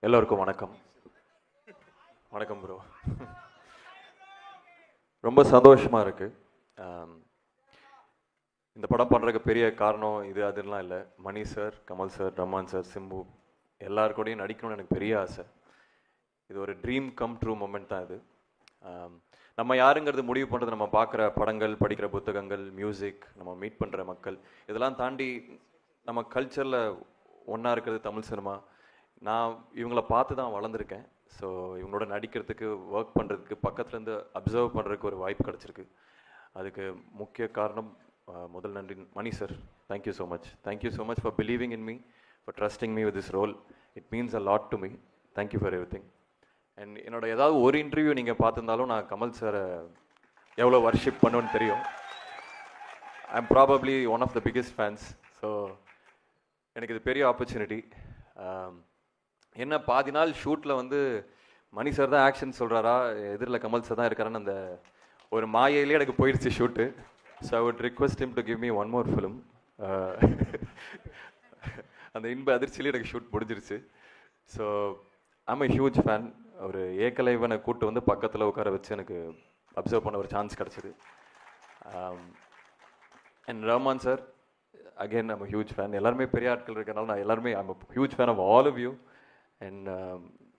எல்லோருக்கும் வணக்கம். வணக்கம் ப்ரோ. ரொம்ப சந்தோஷமாக இருக்குது. இந்த படம் பண்ணுறதுக்கு பெரிய காரணம் இது அதெல்லாம் இல்லை. Mani sir, Kamal sir, Rahman sir, Simbu எல்லாருக்கூடையும் நடிக்கணும்னு எனக்கு பெரிய ஆசை. இது ஒரு ட்ரீம் கம் ட்ரூ மொமெண்ட் தான் இது. நம்ம யாருங்கிறது முடிவு பண்ணுறது நம்ம பார்க்குற படங்கள், படிக்கிற புத்தகங்கள், மியூசிக், நம்ம மீட் பண்ணுற மக்கள், இதெல்லாம் தாண்டி நம்ம கல்ச்சரில் ஒன்றா இருக்கிறது தமிழ் சினிமா. நான் இவங்கள பார்த்து தான் வளர்ந்துருக்கேன். ஸோ இவங்களோட நடிக்கிறதுக்கு, ஒர்க் பண்ணுறதுக்கு, பக்கத்துலேருந்து அப்சர்வ் பண்ணுறதுக்கு ஒரு வாய்ப்பு கிடச்சிருக்கு. அதுக்கு முக்கிய காரணம் முதல் நன்றி Mani sir. Thank you so much. Thank you so much for believing in me, for trusting me with this role. It means a lot to me. Thank you for everything. And என்னோட ஏதாவது ஒரு இன்டர்வியூ நீங்கள் பார்த்துருந்தாலும் நான் கமல் சாரை எவ்வளோ வர்ஷிப் பண்ணுவேன்னு தெரியும். I am probably one of the biggest fans. So எனக்கு இது பெரிய ஆப்பர்ச்சுனிட்டி. என்ன பாதி நாள் ஷூட்டில் வந்து மணி சார் தான் ஆக்ஷன் சொல்கிறாரா, எதிரில் கமல் சார் தான் இருக்காருன்னு அந்த ஒரு மாயையிலே எனக்கு போயிடுச்சு shoot. So I would request him to give me one more film. அந்த இன்ப அதிர்ச்சியிலே எனக்கு ஷூட் முடிஞ்சிருச்சு. So I'm a huge fan. ஒரு ஏகலைவனை கூட்டு வந்து பக்கத்தில் உட்கார வச்சு எனக்கு அப்சர்வ் பண்ண ஒரு சான்ஸ் கிடச்சிது. And Rahman sir, again I'm huge fan. எல்லாருமே பெரிய ஆட்கள் இருக்கிறனால நான் எல்லாருமே I'm huge fan of all of you. And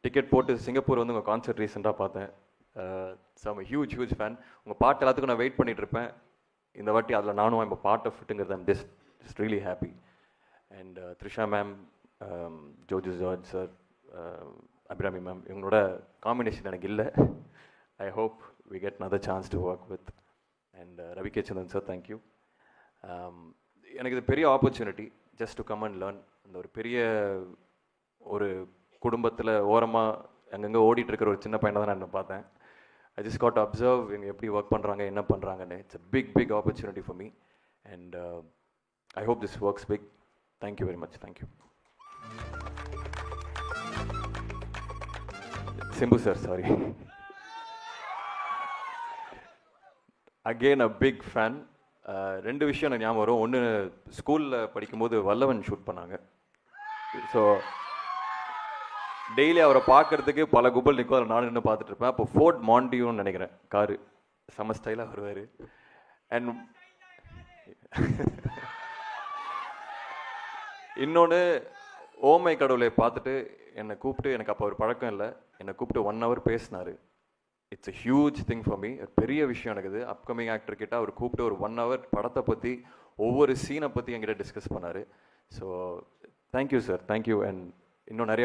ticket போட்டு சிங்கப்பூர் வந்து உங்கள் கான்சர்ட் ரீசெண்டாக பார்த்தேன். So I'm huge fan. உங்கள் பாட்டு எல்லாத்துக்கும் நான் வெயிட் பண்ணிகிட்டு இருப்பேன். இந்த வாட்டி அதில் நானும் ஐம் பார்ட் ஆஃப் இட்டுங்கிறது I'm just really happy. And Trisha ma'am, George sir, Abirami ma'am, இவங்களோட காம்பினேஷன் எனக்கு இல்லை. I hope we get another chance to work with. And Ravi K Chandran sir, thank you. எனக்கு இது பெரிய opportunity, just to come and learn. அந்த ஒரு பெரிய ஒரு குடும்பத்தில் ஓரமாக அங்கங்கே ஓடிட்டுருக்கிற ஒரு சின்ன பையனை தான் நான் பார்த்தேன். ஐ ஜஸ்ட் காட் அப்சர்வ் இவங்க எப்படி ஒர்க் பண்ணுறாங்க, என்ன பண்ணுறாங்கன்னு. It's a big opportunity for me. And I hope this works big. Thank you very much. Thank you. Simbu sir, sorry. Again a big fan. ரெண்டு விஷயம் எனக்கு ஞாபகம் வரும். ஒன்று, ஸ்கூலில் படிக்கும்போது வல்லவன் ஷூட் பண்ணாங்க. ஸோ டெய்லி அவரை பார்க்கறதுக்கு பல கும்பல் நிற்கும். அதில் நானும் இன்னும் பார்த்துட்டு இருப்பேன். அப்போ ஃபோர்ட் மாண்டியூன்னு நினைக்கிறேன், காரு செம ஸ்டைலாக வருவார். அண்ட் இன்னொன்று, ஓமை கடவுளை பார்த்துட்டு என்னை கூப்பிட்டு, எனக்கு அப்போ ஒரு பழக்கம் இல்லை, என்னை கூப்பிட்டு 1 hour பேசினார். It's a huge thing for me. பெரிய விஷயம் எனக்கு இது. அப்கமிங் ஆக்டர் கிட்ட அவர் கூப்பிட்டு ஒரு 1 hour படத்தை பற்றி, ஒவ்வொரு சீனை பற்றி என்கிட்ட டிஸ்கஸ் பண்ணார். So thank you sir, thank you. And இன்னும் நிறைய